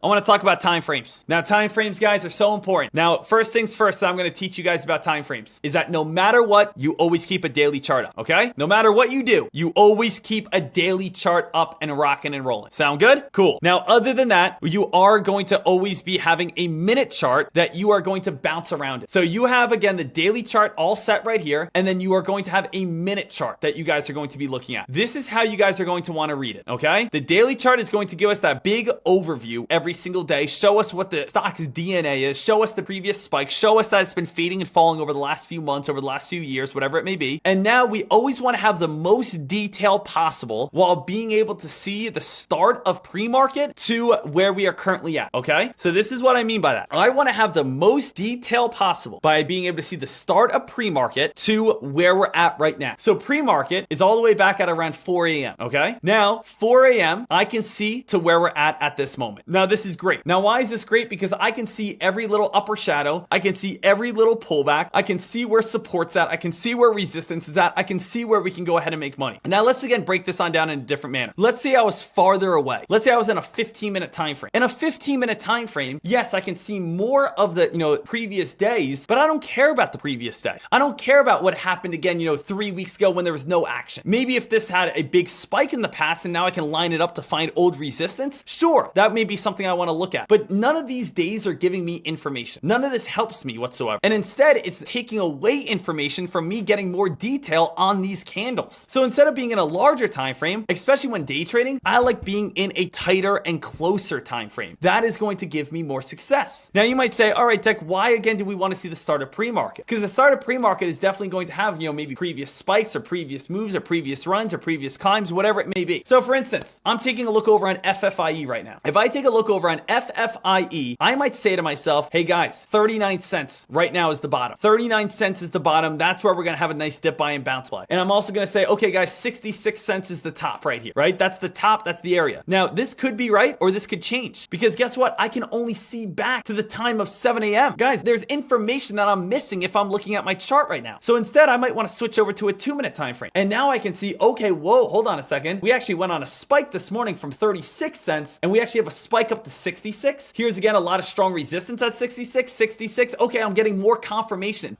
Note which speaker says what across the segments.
Speaker 1: I want to talk about time frames. Now, time frames, guys, are so important. Now, first things first that I'm going to teach you guys about time frames is that no matter what, you always keep a daily chart up, okay? No matter what you do, you always keep a daily chart up and rocking and rolling. Sound good? Cool. Now, other than that, you are going to always be having a minute chart that you are going to bounce around it. So you have, again, the daily chart all set right here, and then you are going to have a minute chart that you guys are going to be looking at. This is how you guys are going to want to read it, okay? The daily chart is going to give us that big overview every single day, show us what the stock's DNA is, show us the previous spike, show us that it's been fading and falling over the last few months, over the last few years, whatever it may be. And now we always want to have the most detail possible while being able to see the start of pre-market to where we are currently at, okay? So this is what I mean by that. I want to have the most detail possible by being able to see the start of pre-market to where we're at right now. So pre-market is all the way back at around 4 a.m., okay? Now, 4 a.m., I can see to where we're at this moment. Now, this is great. Now, why is this great? Because I can see every little upper shadow. I can see every little pullback. I can see where support's at. I can see where resistance is at. I can see where we can go ahead and make money. Now, let's again break this on down in a different manner. Let's say I was farther away. Let's say I was in a 15-minute time frame. In a 15-minute time frame, yes, I can see more of the, previous days, but I don't care about the previous day. I don't care about what happened again, 3 weeks ago when there was no action. Maybe if this had a big spike in the past and now I can line it up to find old resistance, sure, that may be something I want to look at. But none of these days are giving me information. None of this helps me whatsoever. And instead, it's taking away information from me getting more detail on these candles. So instead of being in a larger time frame, especially when day trading, I like being in a tighter and closer time frame. That is going to give me more success. Now you might say, all right, Deck, why again do we want to see the start of pre-market? Because the start of pre-market is definitely going to have, maybe previous spikes or previous moves or previous runs or previous climbs, whatever it may be. So for instance, I'm taking a look over on FFIE right now. If I take a look over on FFIE, I might say to myself, hey guys, 39 cents right now is the bottom. 39 cents is the bottom. That's where we're going to have a nice dip buy and bounce buy. And I'm also going to say, okay guys, 66 cents is the top right here, right? That's the top. That's the area. Now this could be right or this could change because guess what? I can only see back to the time of 7 a.m. Guys, there's information that I'm missing if I'm looking at my chart right now. So instead, I might want to switch over to a 2-minute time frame. And now I can see, okay, whoa, hold on a second. We actually went on a spike this morning from 36 cents and we actually have a spike up to 66. Here's again a lot of strong resistance at 66, 66. Okay, I'm getting more confirmation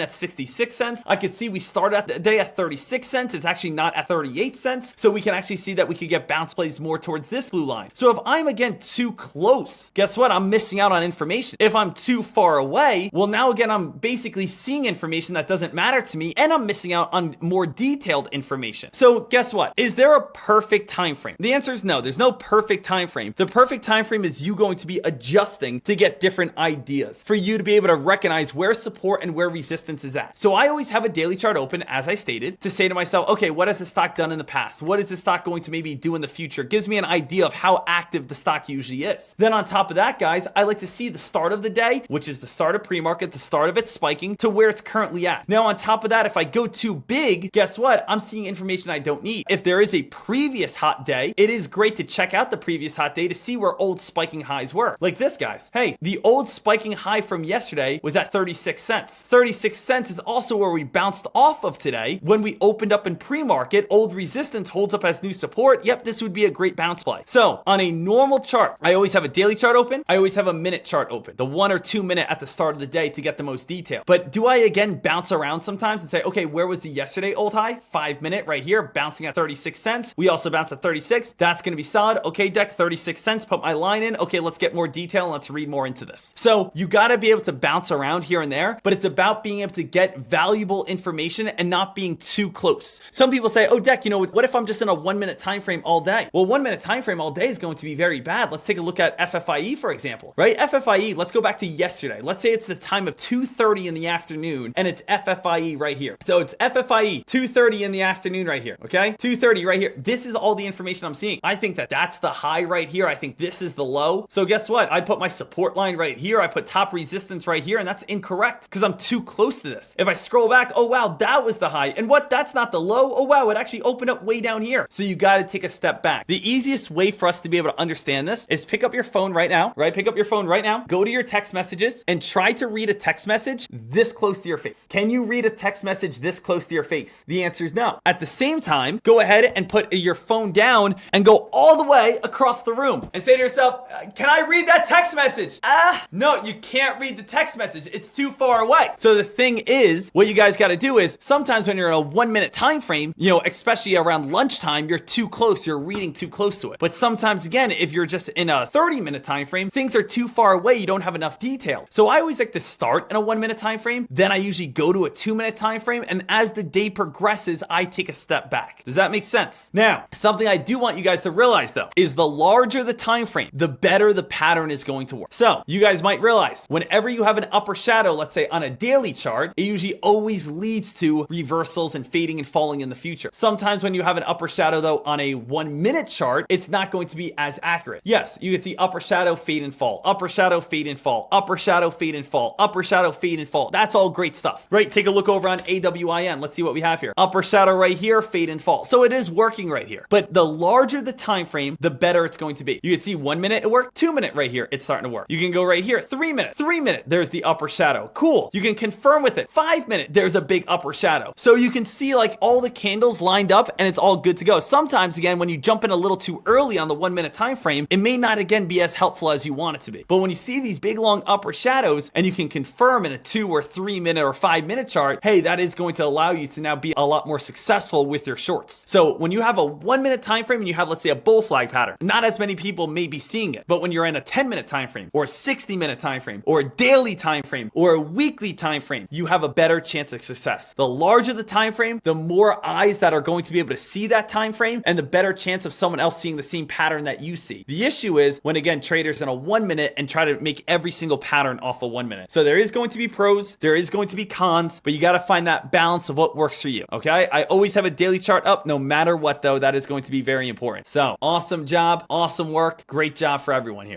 Speaker 1: at 66 cents. I could see we started at the day at 36 cents. It's actually not at 38 cents. So we can actually see that we could get bounce plays more towards this blue line. So if I'm again too close, guess what? I'm missing out on information. If I'm too far away, well, now again, I'm basically seeing information that doesn't matter to me and I'm missing out on more detailed information. So guess what? Is there a perfect time frame? The answer is no. There's no perfect time frame. The perfect time frame is you going to be adjusting to get different ideas for you to be able to recognize where support and where resistance is at. So I always have a daily chart open, as I stated, to say to myself, okay, what has the stock done in the past? What is the stock going to maybe do in the future? It gives me an idea of how active the stock usually is. Then on top of that, guys, I like to see the start of the day, which is the start of pre-market, the start of it spiking to where it's currently at. Now, on top of that, if I go too big, guess what? I'm seeing information I don't need. If there is a previous hot day, it is great to check out the previous hot day to see where old spiking highs were. Like this, guys. Hey, the old spiking high from yesterday was at 36 cents. 36 cents is also where we bounced off of today when we opened up in pre-market. Old resistance holds up as new support. Yep, this would be a great bounce play. So on a normal chart, I always have a daily chart open. I always have a minute chart open, the 1 or 2 minute at the start of the day to get the most detail. But do I again bounce around sometimes and say, okay, where was the yesterday old high? 5 minute right here, bouncing at 36 cents. We also bounced at 36. That's going to be solid. Okay, Deck, 36 cents. Put my line in. Okay, let's get more detail and let's read more into this. So you got to be able to bounce around here and there, but it's about being able to get valuable information and not being too close. Some people say, oh, Deck, what if I'm just in a 1 minute time frame all day? Well, 1 minute time frame all day is going to be very bad. Let's take a look at FFIE, for example, right? FFIE, let's go back to yesterday. Let's say it's the time of 2:30 in the afternoon and it's FFIE right here. So it's FFIE 2:30 in the afternoon right here. Okay. 2:30 right here. This is all the information I'm seeing. I think that that's the high right here. I think this is the low. So guess what? I put my support line right here. I put top resistance right here and that's incorrect because I'm too close to this. If I scroll back, oh wow, that was the high. And what? That's not the low. Oh wow, it actually opened up way down here. So you got to take a step back. The easiest way for us to be able to understand this is pick up your phone right now, right? Pick up your phone right now, go to your text messages and try to read a text message this close to your face. Can you read a text message this close to your face? The answer is no. At the same time, go ahead and put your phone down and go all the way across the room. and say to yourself, can I read that text message? No, you can't read the text message. It's too far away. So the thing is, what you guys got to do is sometimes when you're in a 1 minute time frame, especially around lunchtime, you're too close. You're reading too close to it. But sometimes again, if you're just in a 30-minute time frame, things are too far away. You don't have enough detail. So I always like to start in a 1 minute time frame. Then I usually go to a 2 minute time frame. And as the day progresses, I take a step back. Does that make sense? Now, something I do want you guys to realize though, is the larger the time frame, the better the pattern is going to work. So you guys might realize whenever you have an upper shadow, let's say on a daily chart, it usually always leads to reversals and fading and falling in the future. Sometimes when you have an upper shadow though on a 1 minute chart, it's not going to be as accurate. Yes, you can see upper shadow, fade and fall, upper shadow, fade and fall, upper shadow, fade and fall, upper shadow, fade and fall. That's all great stuff, right? Take a look over on AWIN. Let's see what we have here. Upper shadow right here, fade and fall. So it is working right here. But the larger the time frame, the better it's going to be. You can see 1 minute it worked, 2 minute right here, it's starting to work. You can go right here, 3 minute, there's the upper shadow. Cool. You can confirm with it. 5 minute, there's a big upper shadow. So you can see like all the candles lined up and it's all good to go. Sometimes again, when you jump in a little too early on the 1 minute time frame, it may not again be as helpful as you want it to be. But when you see these big long upper shadows and you can confirm in a 2 or 3 minute or 5 minute chart, hey, that is going to allow you to now be a lot more successful with your shorts. So when you have a 1 minute time frame and you have, let's say, a bull flag pattern, not as many people may be seeing it. But when you're in a 10 minute time frame or a 60 minute time frame or a daily time frame or a weekly time frame, you have a better chance of success. The larger the time frame, the more eyes that are going to be able to see that time frame and the better chance of someone else seeing the same pattern that you see. The issue is when again traders in a 1 minute and try to make every single pattern off of 1 minute. So there is going to be pros, there is going to be cons, but you got to find that balance of what works for you. Okay, I always have a daily chart up no matter what though. That is going to be very important. So awesome job, awesome work, great job for everyone here.